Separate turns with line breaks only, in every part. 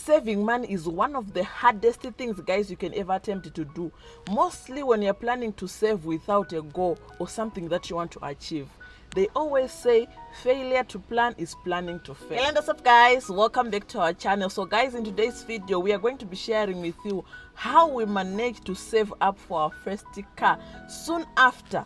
saving money is one of the hardest things, guys, you can ever attempt to do. Mostly when you're planning to save without a goal or something that you want to achieve. They always say failure to plan is planning to fail. Hello, what's up, guys? Welcome back to our channel. So guys, in today's video we are going to be sharing with you how we managed to save up for our first car soon after.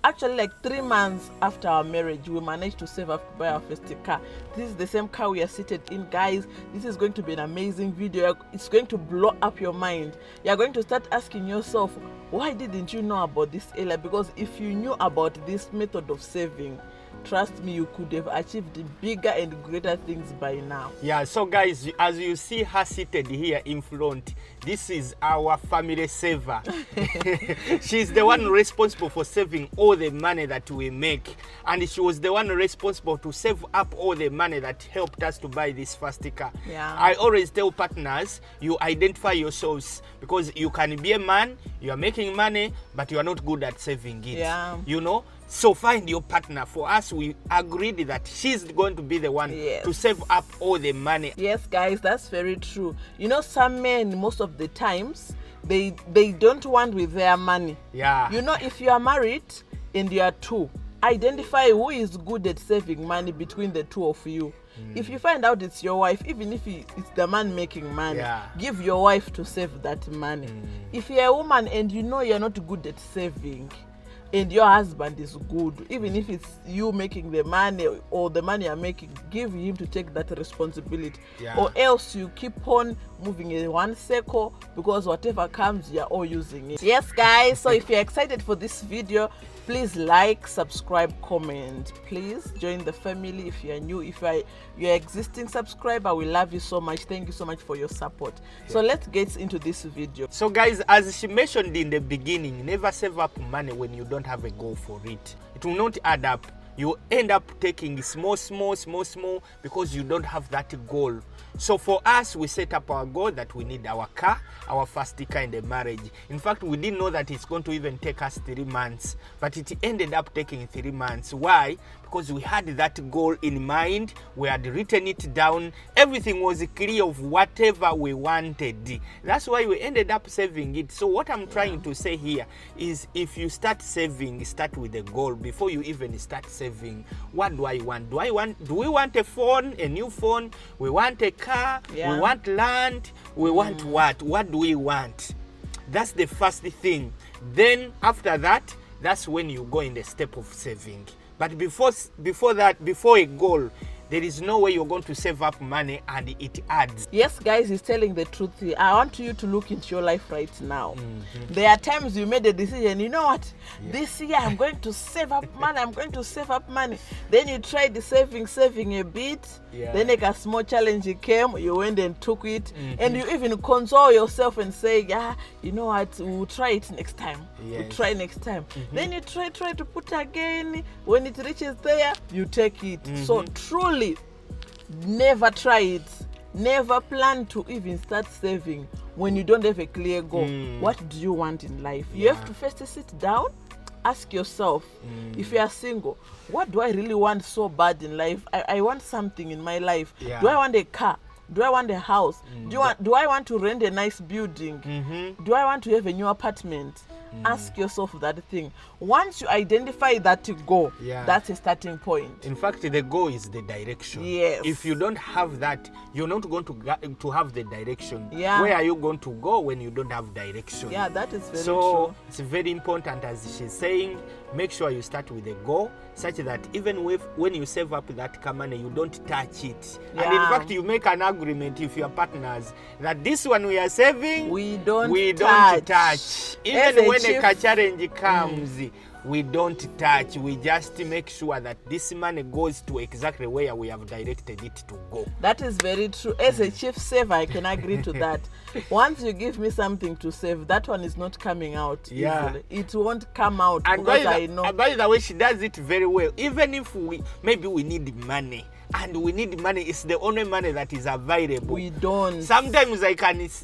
Actually, like 3 months after our marriage, we managed to save up to buy our first car. This is the same car we are seated in, guys. This is going to be an amazing video. It's going to blow up your mind. You're going to start asking yourself, why didn't you know about this earlier? Because if you knew about this method of saving, trust me, you could have achieved bigger and greater things by now.
Yeah, so guys, as you see her seated here in front, this is our family saver. She's the one responsible for saving all the money that we make, and she was the one responsible to save up all the money that helped us to buy this first car.
Yeah.
I always tell partners, you identify yourselves, because you can be a man, you are making money, but you are not good at saving it.
Yeah.
You know? So find your partner. For us, we agreed that she's going to be the one to save up all the money.
Yes, guys, that's very true. You know, some men, most of the times, they don't want with their money.
Yeah.
You know, if you are married and you are two, identify who is good at saving money between the two of you. If you find out it's your wife, even if it's the man making money, give your wife to save that money. If you're a woman and you know you're not good at saving, and your husband is good, even if it's you making the money or the money you're making, give him to take that responsibility. Or else you keep on moving in one circle, because whatever comes, you're all using it. Yes, guys, so if you're excited for this video, please like, subscribe, comment. Please join the family if you're new. If you're existing subscriber, we love you so much. Thank you so much for your support. So let's get into this video.
So guys, as she mentioned in the beginning, never save up money when you don't have a goal for it. It will not add up. You end up taking small because you don't have that goal. So for us, we set up our goal that we need our car, our first car in the marriage. In fact, we didn't know that it's going to even take us 3 months, but it ended up taking 3 months. Why? Because we had that goal in mind, we had written it down, everything was clear of whatever we wanted. That's why we ended up saving it. So what I'm trying to say here is, if you start saving, start with a goal before you even start saving. What do I want? Do we want a phone, a new phone? We want a car, we want land, we want what do we want? That's the first thing. Then after that, that's when you go in the step of saving. But before that, before a goal, there is no way you're going to save up money and it adds.
Yes, guys, he's telling the truth here. I want you to look into your life right now. There are times you made a decision, you know what, this year I'm going to save up money, I'm going to save up money. Then you tried the saving a bit. Then like a small challenge came, you went and took it, and you even console yourself and say, yeah, you know what, we'll try it next time. We'll try next time. Then you try to put again. When it reaches there, you take it. So truly, never try it. Never plan to even start saving when you don't have a clear goal. What do you want in life? You have to first sit down, ask yourself, if you are single, what do I really want so bad in life? I want something in my life. Do I want a car? Do I want a house? Do I want to rent a nice building? Do I want to have a new apartment? Ask yourself that thing. Once you identify that goal, that's a starting point.
In fact, the goal is the direction.
Yes.
If you don't have that, you're not going to have the direction. Where are you going to go when you don't have direction?
Yeah, that is very true.
So it's very important, as she's saying, make sure you start with a goal, such that even when you save up that car money, you don't touch it. And in fact, you make an agreement with your partners that this one we are saving,
we don't
touch. Even when a car challenge comes, we don't touch. We just make sure that this money goes to exactly where we have directed it to go.
That is very true. As a chief saver, I can agree to that. Once you give me something to save, that one is not coming out easily. It won't come out, and because I know.
By the way, she does it very well. Even if maybe we need money, and we need money. It's the only money that is available.
We don't.
Sometimes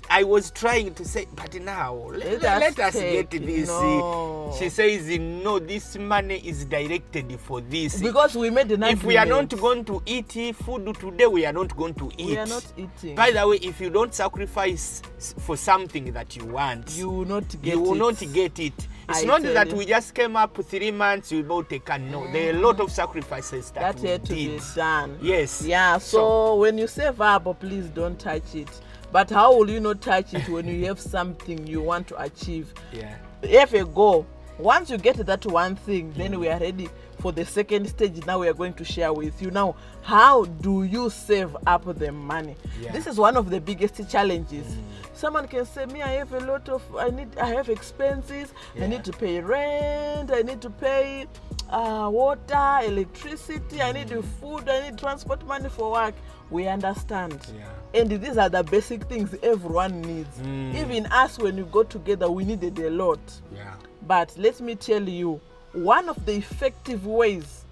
I was trying to say, but now let us get this.
No.
She says, no, this money is directed for this.
Because we made an agreement.
If we are not going to eat food today, we are not going to eat.
We are not eating.
By the way, if you don't sacrifice for something that you want,
you will not get it.
You will not get it. It's not that we just came up 3 months, we bought a can. No, there are a lot of sacrifices that we
had to be done.
Yes.
Yeah, so when you save up, please don't touch it. But how will you not touch it when you have something you want to achieve?
Yeah.
Have a goal. Once you get that one thing, then we are ready for the second stage. Now we are going to share with you. Now, how do you save up the money?
Yeah.
This is one of the biggest challenges. Someone can say, me, I have a lot of, I have expenses. I need to pay rent. I need to pay water, electricity. I need food. I need transport money for work. We understand.
Yeah.
And these are the basic things everyone needs. Even us, when we go together, we needed a lot.
Yeah.
But let me tell you, one of the effective ways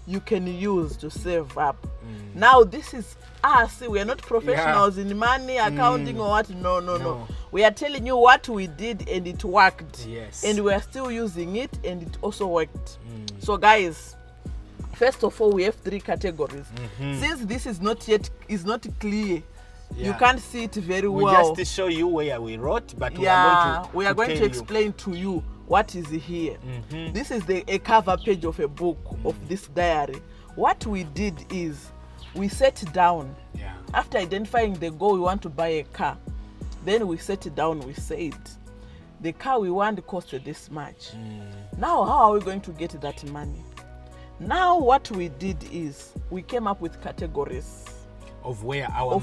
you can use to save up. Now, this is us. We are not professionals in money, accounting or what. No. We are telling you what we did and it worked.
Yes.
And we are still using it and it also worked. So guys, first of all, we have 3 categories. Since this is not clear, you can't see it very well.
We just show you where we wrote, but
we are going to explain to you what is here. This is a cover page of a book of this diary. What we did is we sat down. After identifying the goal, we want to buy a car. Then we sat down, we said, the car we want costed this much. Now, how are we going to get that money? Now, what we did is we came up with categories
of where
our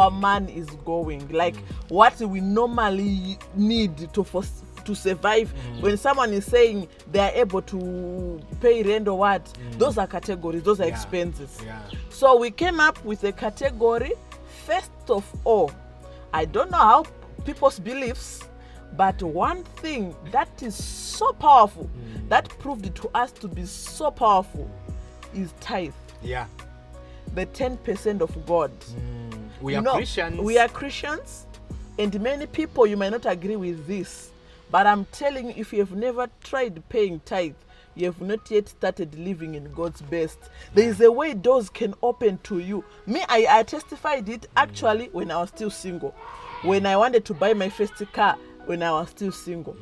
money is going. Like what we normally need to survive. When someone is saying they are able to pay rent or what, those are categories, those are expenses. So we came up with a category. First of all, I don't know how people's beliefs, but one thing that is so powerful, that proved to us to be so powerful, is tithe.
Yeah.
The 10% of God.
We are Christians.
We are Christians, and many people, you may not agree with this, but I'm telling you, if you have never tried paying tithe, you have not yet started living in God's best. There is a way doors can open to you. Me, I testified it actually when I was still single. When I wanted to buy my first car, when I was still single,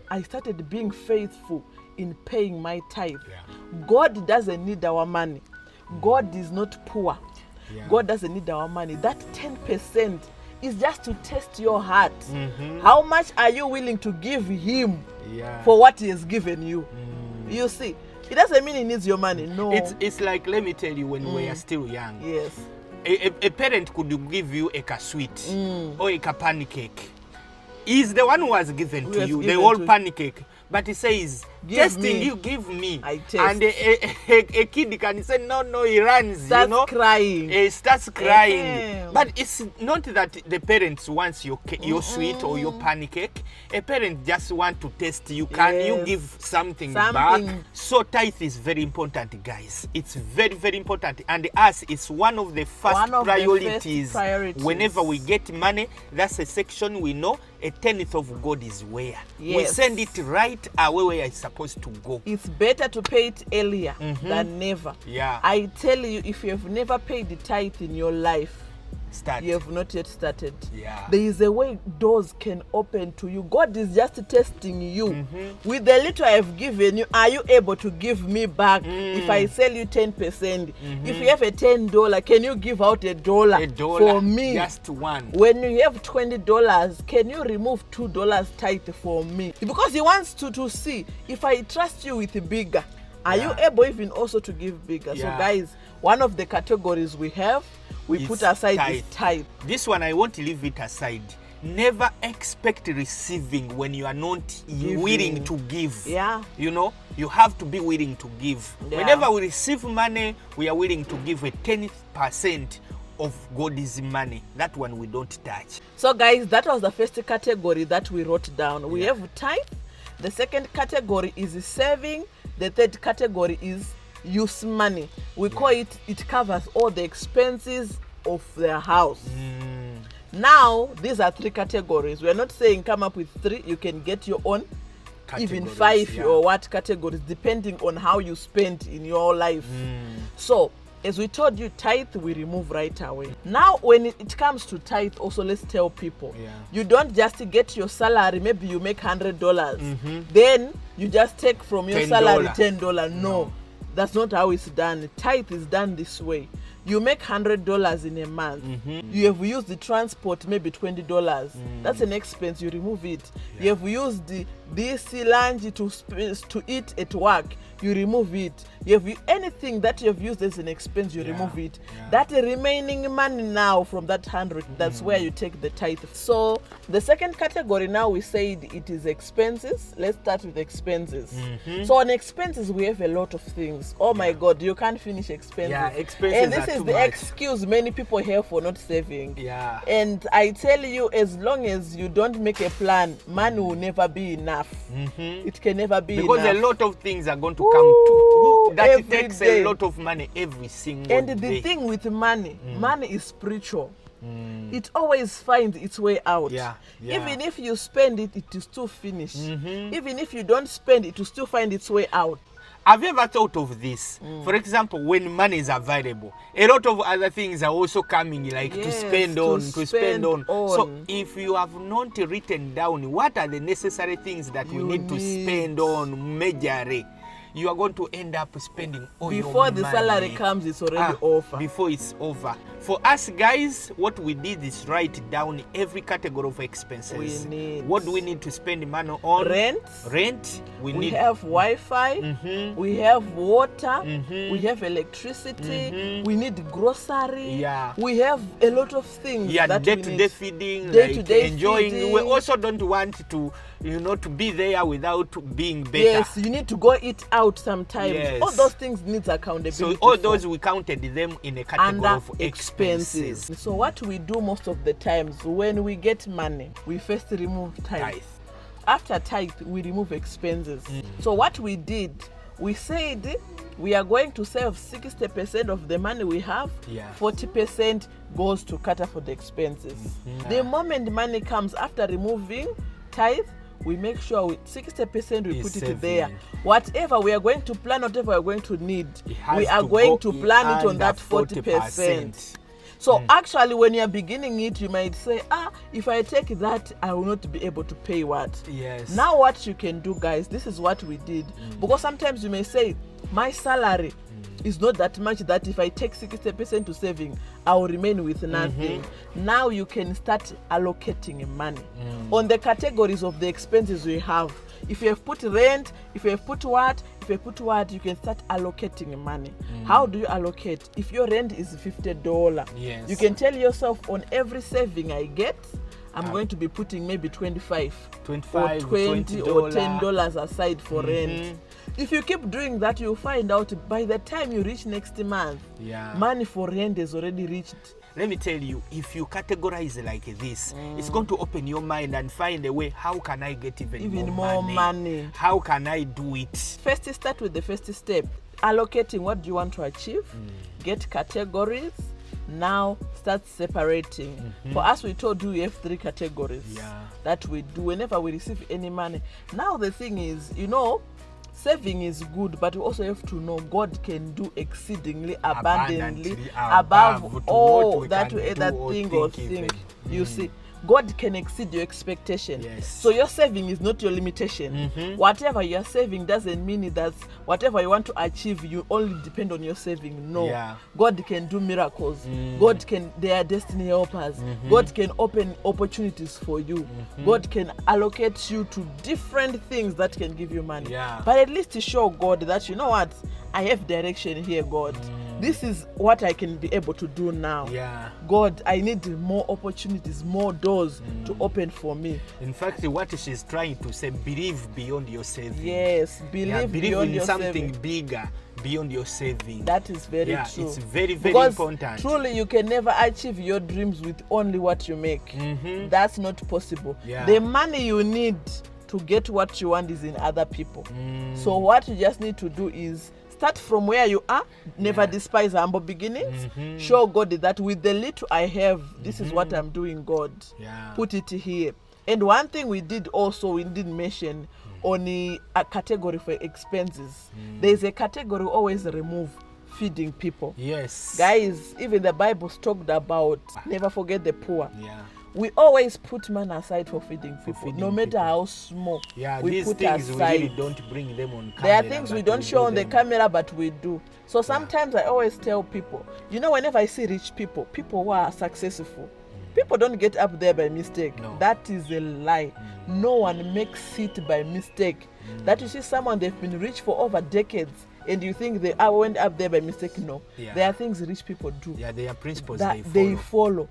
I started being faithful in paying my tithe. God doesn't need our money. God is not poor. God doesn't need our money. That 10% is just to test your heart. How much are you willing to give him for what he has given you? You see, it doesn't mean he needs your money. No.
It's like, let me tell you, when we are still young, a parent could give you a sweet or a pancake. He's the one who has given to you the whole pancake. But he says, testing you, give me.
I test.
And a kid can say, no, he runs,
starts crying.
He starts crying. But it's not that the parents wants your sweet or your pancake. A parent just want to test you. Can you give something back? So tithe is very important, guys. It's very, very important. And us, it's one of the first priorities. Whenever we get money, that's a section we know. A 10th of God is where we send it right away where it's supposed to go.
It's better to pay it earlier than never. I tell you, if you have never paid the tithe in your life, you have not yet started. There is a way doors can open to you. God is just testing you. With the little I have given you, are you able to give me back? If I sell you 10%, if you have a $10, can you give out $1 for me?
Just one.
When you have $20, can you remove $2 tithe for me? Because he wants to see if I trust you with bigger. Are you able even also to give bigger? So guys, one of the categories we have, we put aside this tithe.
This one, I won't leave it aside. Never expect receiving when you are not willing to give. You know, you have to be willing to give. Whenever we receive money, we are willing to give a 10% of God's money. That one we don't touch.
So guys, that was the first category that we wrote down. We have tithe. The second category is saving. The third category is use money. We call it covers all the expenses of their house. Now, these are 3 categories. We are not saying come up with 3. You can get your own, even 5 or what categories, depending on how you spend in your life. So, as we told you, tithe we remove right away. Now, when it comes to tithe, also let's tell people, you don't just get your salary. Maybe you make $100, then you just take from your salary $10. No, that's not how it's done. Tithe is done this way. You make $100 in a month. You have used the transport, maybe $20. That's an expense. You remove it. You have used this lunch to eat at work. You remove it. You have anything that you have used as an expense. You remove it. That remaining money now from that 100, that's where you take the tithe. So the second category now, we said it is expenses. Let's start with expenses. So on expenses we have a lot of things. Oh my God, you can't finish expenses. And this is the excuse many people have for not saving. And I tell you, as long as you don't make a plan, money will never be enough. It can never be enough.
Because a lot of things are going to come to that takes a lot of money every single day.
And the thing with money, money is spiritual. It always finds its way out. Even if you spend it, it will still finish. Even if you don't spend it, it will still find its way out.
Have you ever thought of this? For example, when money is available, a lot of other things are also coming, like to spend on. So if you have not written down what are the necessary things that you need to spend on majorly, you are going to end up spending all your money.
Before the salary comes, it's already over.
Before it's over. For us guys, what we did is write down every category of expenses. What do we need to spend money on? Rent. We
have Wi-Fi. We have water. We have electricity. We need grocery. We have a lot of things.
Day-to-day feeding, day-to-day enjoying. Feeding. We also don't want to, to be there without being better.
Yes, you need to go eat out sometimes. All those things need accountability.
So all those, we counted them in a category of expenses.
So what we do most of the times, when we get money, we first remove tithe. After tithe, we remove expenses. So what we did, we said we are going to save 60% of the money we have, 40% goes to cater for the expenses. The moment money comes after removing tithe, we make sure 60% we put it there. Whatever we are going to plan, whatever we are going to need, we are going to plan it on that 40%. So actually, when you are beginning it, you might say, if I take that, I will not be able to pay what? Now what you can do, guys, this is what we did. Because sometimes you may say, my salary is not that much that if I take 60% to saving, I will remain with nothing. Now you can start allocating money on the categories of the expenses we have. If you have put rent, if you have put what, you can start allocating money. How do you allocate? If your rent is $50, you can tell yourself, on every saving I get, I'm going to be putting maybe $25 or $20 or $10 aside for rent. If you keep doing that, you'll find out by the time you reach next month, money for rent is already reached.
Let me tell you, if you categorize like this, it's going to open your mind and find a way, how can I get even more money? How can I do it?
First, start with the first step. Allocating what do you want to achieve. Get categories. Now start separating. For us, we told you we have 3 categories that we do whenever we receive any money. Now the thing is, saving is good, but we also have to know God can do exceedingly abundantly above all that thing or think. You see, God can exceed your expectation. So your saving is not your limitation. Whatever you are saving doesn't mean that whatever you want to achieve, you only depend on your saving. No. God can do miracles. They are destiny helpers. God can open opportunities for you. God can allocate you to different things that can give you money. But at least to show God that, I have direction here, God. This is what I can be able to do now. God, I need more opportunities, more doors to open for me.
In fact, what she's trying to say, believe beyond your saving.
Yes, believe beyond your
something
saving.
Bigger beyond your saving.
That is very true.
It's very, very
because
important.
Truly, you can never achieve your dreams with only what you make. That's not possible. The money you need to get what you want is in other people. So what you just need to do is Start from where you are. Never
Yeah.
despise humble beginnings. Show God that with the little I have, this is what I'm doing, God.
Yeah.
Put it here. And one thing we did also, we didn't mention on a category for expenses. There's a category always remove feeding people.
Yes.
Guys, even the Bible's talked about never forget the poor.
Yeah.
We always put money aside for feeding people,
feeding
no matter
people.
how small.
Yeah,
we
these
put
things
aside.
we really don't bring them on camera.
There are things we
but
don't show
do
on the
them.
camera, but we do. So sometimes I always tell people, whenever I see rich people, people who are successful, people don't get up there by mistake.
No.
That is a lie. No one makes it by mistake. That you see someone, they've been rich for over decades, and you think they went up there by mistake. No.
Yeah.
There are things rich people do.
Yeah, they are principles
That
they follow.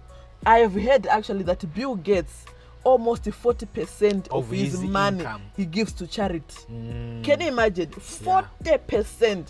I have heard actually that Bill Gates, almost 40% of his
his
money
income.
he gives to charity. Can you imagine? 40%.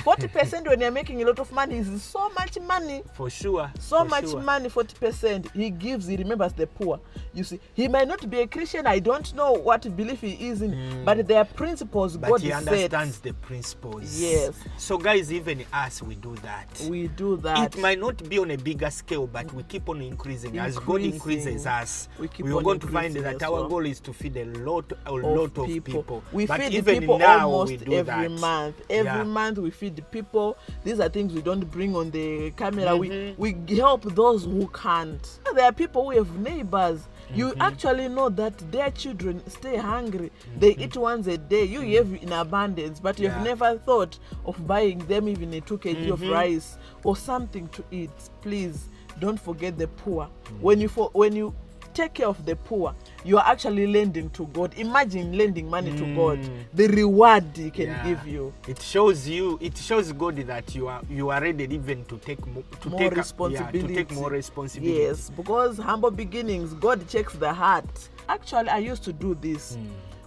40% when you're making a lot of money is so much money.
For sure.
So
for
much
sure.
money, 40%. He gives, he remembers the poor. You see, he might not be a Christian. I don't know what belief he is in, but there are principles
But
God
he
said.
understands the principles.
Yes.
So guys, even us, we do that.
We do that.
It might not be on a bigger scale, but we keep on increasing. As God increases us,
We keep
we are
on
going to find
increasing
that
as
our
well.
goal is to feed a lot of people.
We
but
feed
even
people
now,
almost
we do
every
that.
month. Every month we feed the people. These are things we don't bring on the camera. We help those who can't. There are people who have neighbors. You actually know that their children stay hungry. They eat once a day. You have in abundance, but you've never thought of buying them even a 2 kg of rice or something to eat. Please don't forget the poor. When you take care of the poor, you are actually lending to God. Imagine lending money to God. The reward He can give you.
It shows God that you are ready even to take more
Responsibility.
to take more responsibility.
Yes, because humble beginnings, God checks the heart. Actually, I used to do this.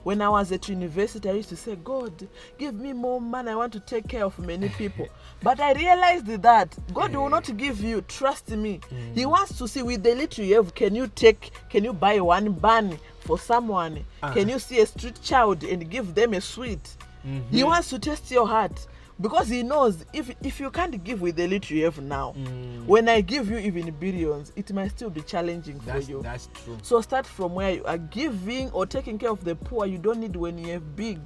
When I was at university, I used to say, God, give me more money. I want to take care of many people. But I realized that God will not give you, trust me. He wants to see with the little you have, can you buy one bun for someone? Can you see a street child and give them a sweet? He wants to test your heart. Because he knows if you can't give with the little you have now, when I give you even billions, it might still be challenging for you.
That's true.
So start from where you are giving or taking care of the poor. You don't need when you have big.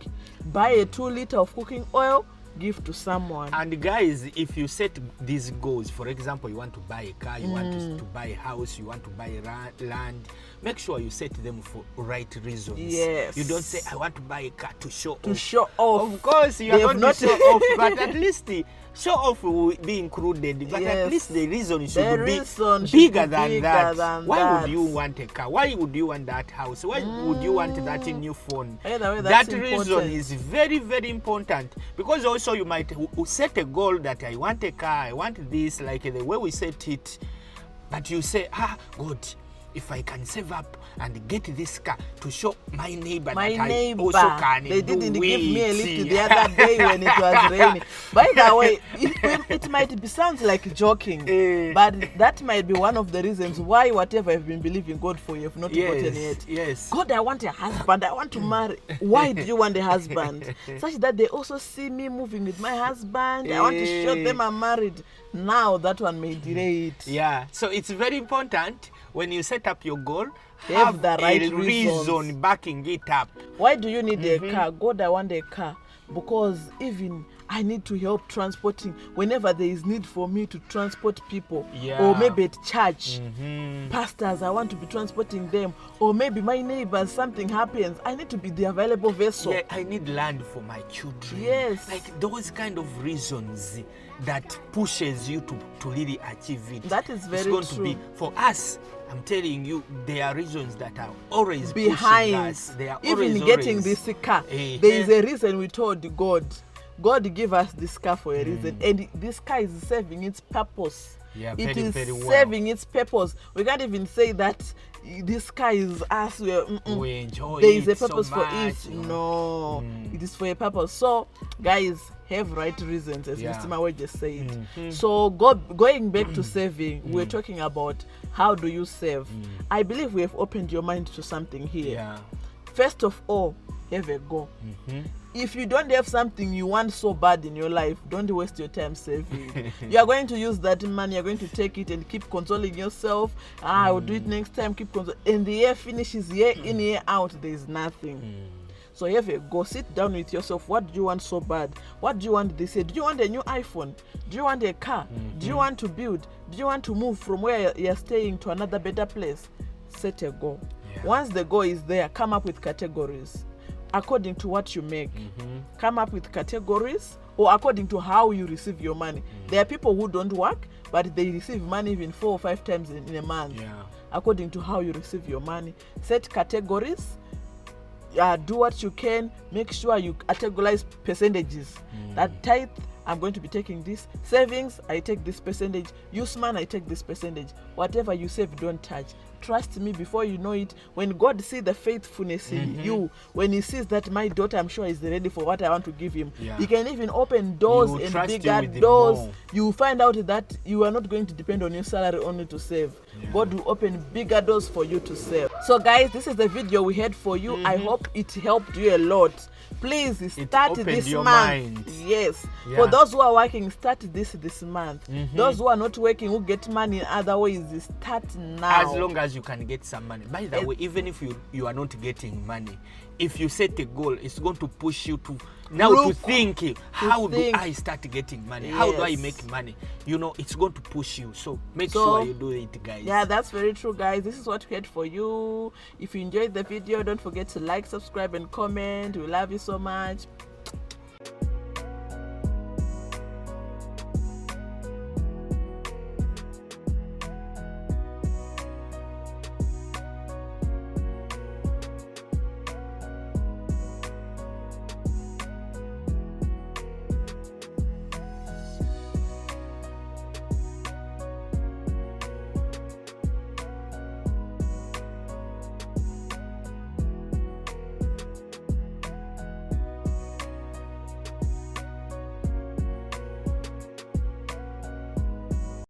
Buy a 2 liter of cooking oil, give to someone.
And guys, if you set these goals, for example, you want to buy a car, you want to buy a house, you want to buy land, make sure you set them for right reasons.
Yes.
You don't say, I want to buy a car to show off.
To show off.
Of course, you are
They
going
have
to show off, but at least the show off will be included. But at least the reason should be bigger than that. Why would you want a car? Why would you want that house? Why would you want that new phone?
Either way,
that
that's
reason
important.
is very, very important. Because also you might set a goal that I want a car, I want this, like the way we set it. But you say, God, if I can save up and get this car to show my neighbor that I also can
they
do
didn't give
it.
me a lift the other day when it was raining. By the way, it might be sounds like joking, but that might be one of the reasons why whatever you've been believing God for, you have not gotten it.
Yes.
God, I want a husband. I want to marry. Why do you want a husband? Such that they also see me moving with my husband. I want to show them I'm married. Now that one may delay it.
Yeah. So it's very important when you set up your goal,
have the right
a reason backing it up.
Why do you need a car? God, I want a car because even I need to help transporting whenever there is need for me to transport people, or maybe at church, pastors, I want to be transporting them, or maybe my neighbors, something happens, I need to be the available vessel.
Yeah, I need land for my children.
Yes.
Like those kind of reasons that pushes you to really achieve it.
That is very
true. It's going to be, for us, I'm telling you, there are reasons that are always
behind
pushing us. They are
even getting this car. There is a reason we told God give us this car for a reason, and this car is serving its purpose.
Yeah,
it is
very well.
serving its purpose. We can't even say that this car is us.
We enjoy
there is
it
a purpose
so
for
much,
it. No, it is for a purpose. So, guys, have right reasons, as Mr. Mawe just said. So, going back to saving, we're talking about how do you save. I believe we have opened your mind to something here.
Yeah.
First of all, have a go. If you don't have something you want so bad in your life, don't waste your time saving. You are going to use that money, you're going to take it and keep consoling yourself. I will do it next time, keep consoling. And the year finishes, year in, year out, there's nothing. So have a go, sit down with yourself. What do you want so bad? What do you want this year? Do you want a new iPhone? Do you want a car? Do you want to build? Do you want to move from where you're staying to another better place? Set a goal. Once the goal is there, come up with categories according to what you make. Come up with categories or according to how you receive your money. There are people who don't work, but they receive money even 4 or 5 times in a month. According to how you receive your money. Set categories. Do what you can. Make sure you categorize percentages. That tithe, I'm going to be taking this. Savings, I take this percentage. Use man, I take this percentage. Whatever you save, don't touch. Trust me, before you know it, when God sees the faithfulness in you, when he sees that my daughter, I'm sure, is ready for what I want to give him, he can even open doors and bigger doors. You find out that you are not going to depend on your salary only to save. God will open bigger doors for you to save. So guys, this is the video we had for you. I hope it helped you a lot. Please start this month.
Mind.
Yes. For those who are working, start this month. Those who are not working, who get money in other ways, start now.
As long as you can get some money. By the way, even if you are not getting money, if you set a goal, it's going to push you to think, how do I start getting money? How do I make money? You know, it's going to push you. So make sure you do it, guys.
Yeah, that's very true, guys. This is what we had for you. If you enjoyed the video, don't forget to like, subscribe, and comment. We love you so much.